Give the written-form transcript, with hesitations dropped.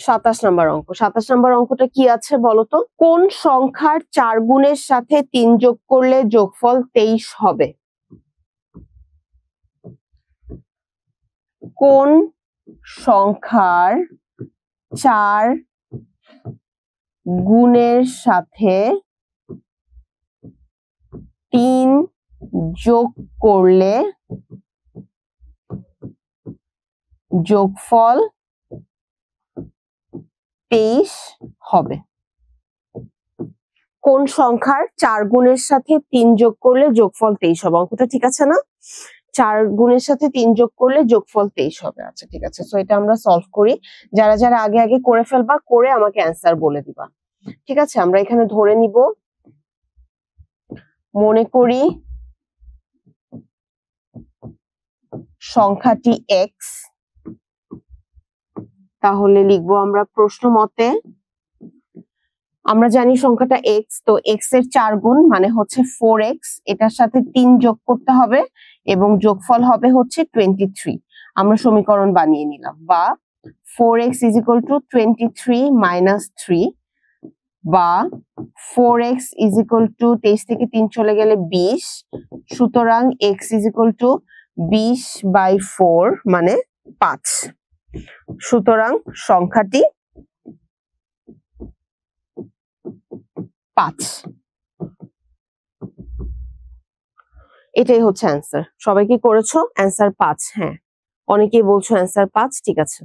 27 নম্বর অঙ্ক। 27 নম্বর অঙ্কটা কি আছে বলতো? কোন সংখ্যার 4 গুণের সাথে 3 যোগ করলে যোগফল 23 হবে? কোন সংখ্যার 4 গুণের সাথে 3 যোগ করলে যোগফল 23 হবে? কোন সংখ্যার 4 গুণের সাথে 3 যোগ করলে যোগফল 23 হবে? অঙ্কটা ঠিক আছে না? 4 গুণের সাথে 3 যোগ করলে যোগফল 23 হবে। আচ্ছা ঠিক আছে, সো এটা আমরা সলভ করি। যারা যারা আগে আগে করে ফেলবা, করে আমাকে অ্যান্সার বলে দিবা। ঠিক আছে, আমরা এখানে ধরে নিব, মনে করি সংখ্যাটি x, তাহলে লিখবো আমরা প্রশ্ন মতে, আমরা জানি সংখ্যাটা x, তো x এর 4 গুণ মানে হচ্ছে 4x, এটার সাথে 3 যোগ করতে হবে এবং যোগফল হবে হচ্ছে 23। আমরা সমীকরণ বানিয়ে নিলাম, বা 4x is equal to 23 minus 3, বা 4x is equal to 23 থেকে 3 চলে গেলে 20, সুতরাং x is equal to 20/4 মানে 5। সুতরাং সংখ্যাটি 5। এটাই হচ্ছে অ্যান্সার। সবাই কি করেছো? অ্যান্সার 5। হ্যাঁ, অনেকেই বলছো অ্যান্সার 5। ঠিক আছে।